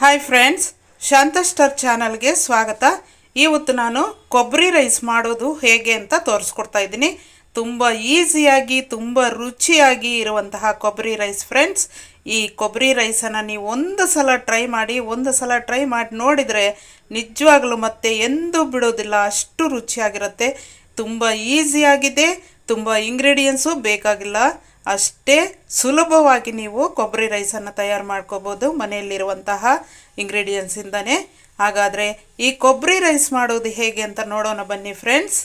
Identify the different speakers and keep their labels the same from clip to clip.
Speaker 1: Hi friends, ಶಾಂತ star ಚಾನಲ್ಗೆ ಸ್ವಾಗತ. ಇವತ್ತು ನಾನು ಕೊಬ್ಬರಿ ರೈಸ್ ಮಾಡೋದು ಹೇಗೆ ಅಂತ ತೋರಿಸ್ಕೊಡ್ತಾ ಇದ್ದೀನಿ. ತುಂಬ ಈಸಿಯಾಗಿ ತುಂಬ ರುಚಿಯಾಗಿ ಇರುವಂತಹ ಕೊಬ್ಬರಿ ರೈಸ್ ಫ್ರೆಂಡ್ಸ್. ಈ ಕೊಬ್ಬರಿ ರೈಸನ್ನು ನೀವು ಒಂದು ಸಲ ಟ್ರೈ ಮಾಡಿ ನೋಡಿದರೆ ನಿಜವಾಗ್ಲೂ ಮತ್ತೆ ಎಂದೂ ಬಿಡೋದಿಲ್ಲ, ಅಷ್ಟು ರುಚಿಯಾಗಿರುತ್ತೆ. ತುಂಬ ಈಸಿಯಾಗಿದೆ, ತುಂಬ ಇಂಗ್ರೀಡಿಯೆಂಟ್ಸು ಬೇಕಾಗಿಲ್ಲ, ಅಷ್ಟೇ ಸುಲಭವಾಗಿ ನೀವು ಕೊಬ್ಬರಿ ರೈಸನ್ನು ತಯಾರು ಮಾಡ್ಕೋಬೋದು ಮನೆಯಲ್ಲಿರುವಂತಹ ಇಂಗ್ರೀಡಿಯೆಂಟ್ಸಿಂದನೇ. ಹಾಗಾದರೆ ಈ ಕೊಬ್ಬರಿ ರೈಸ್ ಮಾಡೋದು ಹೇಗೆ ಅಂತ ನೋಡೋಣ ಬನ್ನಿ ಫ್ರೆಂಡ್ಸ್.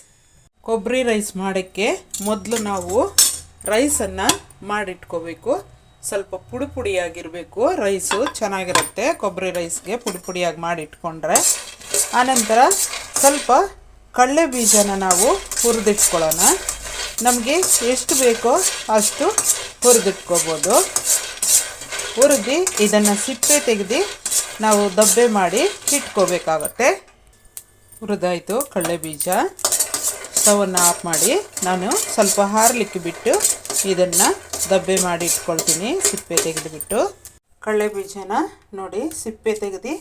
Speaker 1: ಕೊಬ್ಬರಿ ರೈಸ್ ಮಾಡೋಕ್ಕೆ ಮೊದಲು ನಾವು ರೈಸನ್ನು ಮಾಡಿಟ್ಕೋಬೇಕು. ಸ್ವಲ್ಪ ಪುಡಿ ಪುಡಿಯಾಗಿರಬೇಕು, ರೈಸು ಚೆನ್ನಾಗಿರುತ್ತೆ ಕೊಬ್ಬರಿ ರೈಸ್ಗೆ ಪುಡಿ ಪುಡಿಯಾಗಿ ಮಾಡಿಟ್ಕೊಂಡ್ರೆ. ಆನಂತರ ಸ್ವಲ್ಪ ಕಡಲೆ ಬೀಜನ ನಾವು ಹುರಿದಿಟ್ಕೊಳ್ಳೋಣ. ನಮಗೆ ಎಷ್ಟು ಬೇಕೋ ಅಷ್ಟು ಹುರಿದಿಟ್ಕೋಬೋದು. ಹುರಿದು ಇದನ್ನು ಸಿಪ್ಪೆ ತೆಗೆದು ನಾವು ದಬ್ಬೆ ಮಾಡಿ ಇಟ್ಕೋಬೇಕಾಗತ್ತೆ. ಹುರಿದಾಯಿತು ಕಡಲೆ ಬೀಜ. ಸ್ಟವನ್ನು ಆಫ್ ಮಾಡಿ ನಾನು ಸ್ವಲ್ಪ ಹಾರಲಿಕ್ಕೆ ಬಿಟ್ಟು ಇದನ್ನು ದಬ್ಬೆ ಮಾಡಿ ಇಟ್ಕೊಳ್ತೀನಿ, ಸಿಪ್ಪೆ ತೆಗೆದುಬಿಟ್ಟು. ಕಡಲೆ ಬೀಜನ ನೋಡಿ ಸಿಪ್ಪೆ ತೆಗೆದು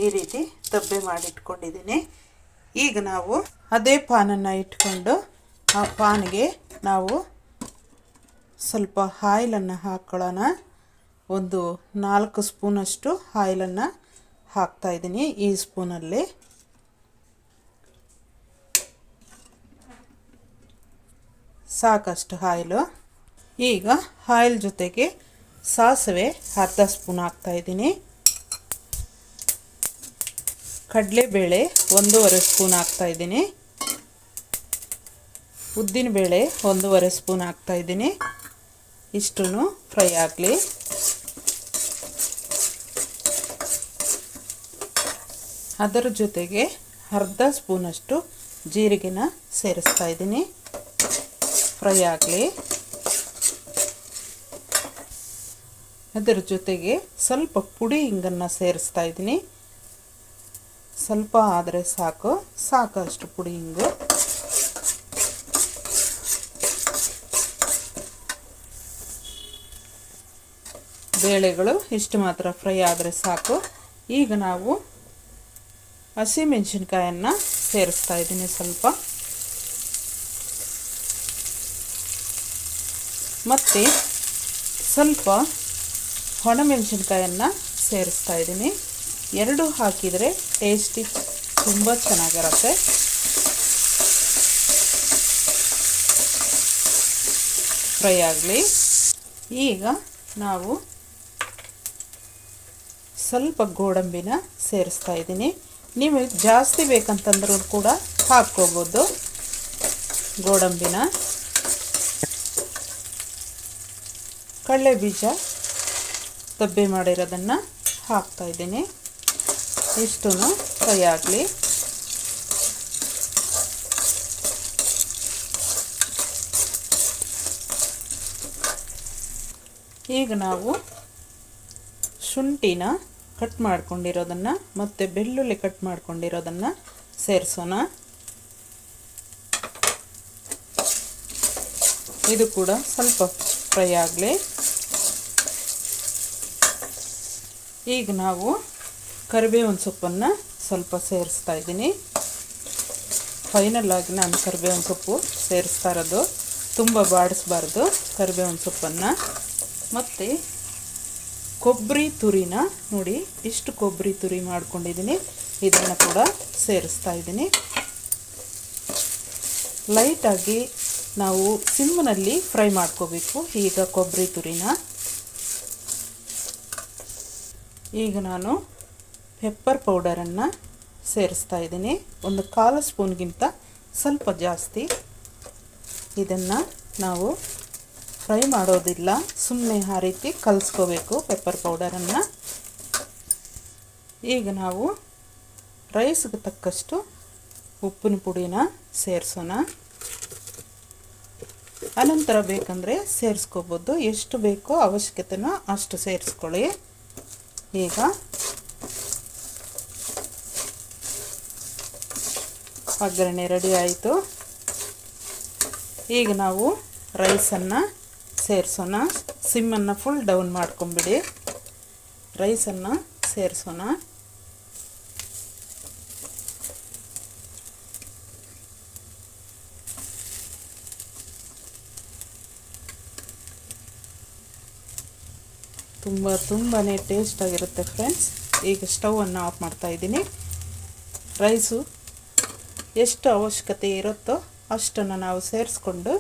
Speaker 1: ಈ ರೀತಿ ದಬ್ಬೆ ಮಾಡಿ ಇಟ್ಕೊಂಡಿದ್ದೀನಿ. ಈಗ ನಾವು ಅದೇ ಪಾನನ್ನು ಇಟ್ಕೊಂಡು ಆ ಪಾನ್ಗೆ ನಾವು ಸ್ವಲ್ಪ ಆಯಿಲನ್ನು ಹಾಕ್ಕೊಳ್ಳೋಣ. ಒಂದು 4 ಸ್ಪೂನಷ್ಟು ಆಯಿಲನ್ನು ಹಾಕ್ತಾಯಿದ್ದೀನಿ ಈ ಸ್ಪೂನಲ್ಲಿ. ಸಾಕಷ್ಟು ಆಯಿಲು. ಈಗ ಆಯಿಲ್ ಜೊತೆಗೆ ಸಾಸಿವೆ ಅರ್ಧ ಸ್ಪೂನ್ ಹಾಕ್ತಾಯಿದ್ದೀನಿ. ಕಡಲೆಬೇಳೆ 1.5 ಸ್ಪೂನ್ ಹಾಕ್ತಾಯಿದ್ದೀನಿ. ಉದ್ದಿನಬೇಳೆ 1.5 ಸ್ಪೂನ್ ಹಾಕ್ತಾಯಿದ್ದೀನಿ. ಇಷ್ಟೂ ಫ್ರೈ ಆಗಲಿ. ಅದರ ಜೊತೆಗೆ ಅರ್ಧ ಸ್ಪೂನಷ್ಟು ಜೀರಿಗೆನ ಸೇರಿಸ್ತಾ ಇದ್ದೀನಿ, ಫ್ರೈ ಆಗಲಿ. ಅದರ ಜೊತೆಗೆ ಸ್ವಲ್ಪ ಪುಡಿ ಹಿಂಗನ್ನು ಸೇರಿಸ್ತಾ ಇದ್ದೀನಿ. ಸ್ವಲ್ಪ ಆದರೆ ಸಾಕಷ್ಟು ಪುಡಿ ಹಿಂಗು. ಬೇಳೆಗಳು ಇಷ್ಟು ಮಾತ್ರ ಫ್ರೈ ಆದರೆ ಸಾಕು. ಈಗ ನಾವು ಹಸಿಮೆಣಸಿನ್ಕಾಯನ್ನು ಸೇರಿಸ್ತಾ ಇದ್ದೀನಿ ಸ್ವಲ್ಪ, ಮತ್ತು ಸ್ವಲ್ಪ ಒಣಮೆಣಸಿನ್ಕಾಯನ್ನು ಸೇರಿಸ್ತಾ ಇದ್ದೀನಿ. ಎರಡು ಹಾಕಿದರೆ ಟೇಸ್ಟಿ ತುಂಬ ಚೆನ್ನಾಗಿರುತ್ತೆ. ಫ್ರೈ ಆಗಲಿ. ಈಗ ನಾವು ಸ್ವಲ್ಪ ಗೋಡಂಬಿನ ಸೇರಿಸ್ತಾ ಇದ್ದೀನಿ. ನೀವು ಜಾಸ್ತಿ ಬೇಕಂತಂದ್ರೂ ಕೂಡ ಹಾಕ್ಕೋಬೋದು ಗೋಡಂಬಿನ. ಕಡಲೆ ಬೀಜ ದಬ್ಬೆ ಮಾಡಿರೋದನ್ನು ಹಾಕ್ತಾ ಇದ್ದೀನಿ. ಇಷ್ಟೂ ಫ್ರೈ ಆಗಲಿ. ಈಗ ನಾವು ಶುಂಠಿನ ಕಟ್ ಮಾಡ್ಕೊಂಡಿರೋದನ್ನು ಮತ್ತು ಬೆಳ್ಳುಳ್ಳಿ ಕಟ್ ಮಾಡ್ಕೊಂಡಿರೋದನ್ನು ಸೇರಿಸೋಣ. ಇದು ಕೂಡ ಸ್ವಲ್ಪ ಫ್ರೈ ಆಗಲಿ. ಈಗ ನಾವು ಕರಿಬೇವಿನ ಸೊಪ್ಪನ್ನು ಸ್ವಲ್ಪ ಸೇರಿಸ್ತಾ ಇದ್ದೀನಿ. ಫೈನಲ್ ಆಗಿ ನಾನು ಕರಿಬೇವಿನ ಸೊಪ್ಪು ಸೇರಿಸ್ತಾ ಇರೋದು, ತುಂಬ ಬಾಡಿಸ್ಬಾರ್ದು ಕರಿಬೇವಿನ ಸೊಪ್ಪನ್ನು. ಮತ್ತು ಕೊಬ್ಬರಿ ತುರಿನ ನೋಡಿ, ಇಷ್ಟು ಕೊಬ್ಬರಿ ತುರಿ ಮಾಡ್ಕೊಂಡಿದ್ದೀನಿ, ಇದನ್ನು ಕೂಡ ಸೇರಿಸ್ತಾ ಇದ್ದೀನಿ. ಲೈಟಾಗಿ ನಾವು ಸಿಮ್ನಲ್ಲಿ ಫ್ರೈ ಮಾಡ್ಕೋಬೇಕು ಈಗ ಕೊಬ್ಬರಿ ತುರಿನ. ಈಗ ನಾನು ಪೆಪ್ಪರ್ ಪೌಡರನ್ನು ಸೇರಿಸ್ತಾ ಇದ್ದೀನಿ, ಒಂದು 1/4 ಸ್ಪೂನ್ಗಿಂತ ಸ್ವಲ್ಪ ಜಾಸ್ತಿ. ಇದನ್ನು ನಾವು ಫ್ರೈ ಮಾಡೋದಿಲ್ಲ, ಸುಮ್ಮನೆ ಆ ರೀತಿ ಕಲಿಸ್ಕೋಬೇಕು ಪೆಪ್ಪರ್ ಪೌಡರನ್ನು. ಈಗ ನಾವು ರೈಸ್ಗೆ ತಕ್ಕಷ್ಟು ಉಪ್ಪಿನ ಪುಡಿನ ಸೇರಿಸೋಣ. ಅನಂತರ ಬೇಕಂದರೆ ಸೇರಿಸ್ಕೋಬೋದು, ಎಷ್ಟು ಬೇಕೋ ಅವಶ್ಯಕತೆನೋ ಅಷ್ಟು ಸೇರಿಸ್ಕೊಳ್ಳಿ. ಈಗ ಒಗ್ಗರಣೆ ರೆಡಿ ಆಯಿತು. ಈಗ ನಾವು ರೈಸನ್ನು ಸೇರಿಸೋಣ. ಸಿಮ್ಮನ್ನು ಫುಲ್ ಡೌನ್ ಮಾಡ್ಕೊಂಬಿಡಿ. ರೈಸನ್ನು ಸೇರಿಸೋಣ. ತುಂಬಾ ಟೇಸ್ಟಾಗಿರುತ್ತೆ ಫ್ರೆಂಡ್ಸ್. ಈಗ ಸ್ಟವನ್ನು ಆಫ್ ಮಾಡ್ತಾ ಇದ್ದೀನಿ. ರೈಸು ಎಷ್ಟು ಅವಶ್ಯಕತೆ ಇರುತ್ತೋ ಅಷ್ಟನ್ನು ನಾವು ಸೇರಿಸ್ಕೊಂಡು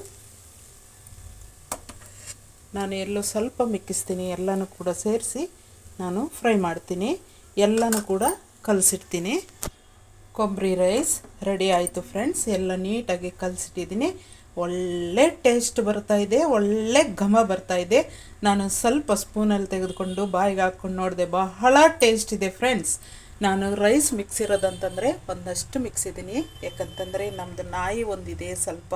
Speaker 1: ನಾನು ಎಲ್ಲೋ ಸ್ವಲ್ಪ ಮಿಕ್ಕಿಸ್ತೀನಿ. ಎಲ್ಲನೂ ಕೂಡ ಸೇರಿಸಿ ನಾನು ಫ್ರೈ ಮಾಡ್ತೀನಿ. ಎಲ್ಲನೂ ಕೂಡ ಕಲಸಿಡ್ತೀನಿ. ಕೊಬ್ಬರಿ ರೈಸ್ ರೆಡಿ ಆಯಿತು ಫ್ರೆಂಡ್ಸ್. ಎಲ್ಲ ನೀಟಾಗಿ ಕಲಸಿಟ್ಟಿದ್ದೀನಿ. ಒಳ್ಳೆ ಟೇಸ್ಟ್ ಬರ್ತಾಯಿದೆ, ಒಳ್ಳೆ ಘಮ ಬರ್ತಾಯಿದೆ. ನಾನು ಸ್ವಲ್ಪ ಸ್ಪೂನಲ್ಲಿ ತೆಗೆದುಕೊಂಡು ಬಾಯಿಗೆ ಹಾಕ್ಕೊಂಡು ನೋಡಿದೆ, ಬಹಳ ಟೇಸ್ಟ್ ಇದೆ ಫ್ರೆಂಡ್ಸ್. ನಾನು ರೈಸ್ ಮಿಕ್ಸಿರೋದಂತಂದರೆ ಒಂದಷ್ಟು ಮಿಕ್ಸಿದ್ದೀನಿ. ಯಾಕಂತಂದರೆ ನಮ್ಮದು ನಾಯಿ ಒಂದಿದೆ, ಸ್ವಲ್ಪ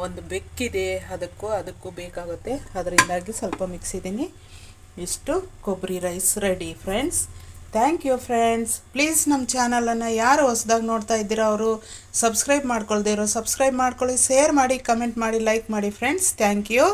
Speaker 1: ಒಂದು ಬೆಕ್ಕಿದೆ, ಅದಕ್ಕೂ ಬೇಕಾಗುತ್ತೆ. ಅದರಿಂದಾಗಿ ಸ್ವಲ್ಪ ಮಿಕ್ಸಿದ್ದೀನಿ. ಇಷ್ಟು ಕೊಬ್ಬರಿ rice ready friends. Thank you friends. Please ನಮ್ಮ ಚಾನಲನ್ನು ಯಾರು ಹೊಸದಾಗಿ ನೋಡ್ತಾ ಇದ್ದೀರೋ ಅವರು ಸಬ್ಸ್ಕ್ರೈಬ್ ಮಾಡ್ಕೊಳ್ದೇ ಇರೋ ಸಬ್ಸ್ಕ್ರೈಬ್ ಮಾಡ್ಕೊಳ್ಳಿ, ಶೇರ್ ಮಾಡಿ, ಕಮೆಂಟ್ ಮಾಡಿ, ಲೈಕ್ ಮಾಡಿ ಫ್ರೆಂಡ್ಸ್. Thank you.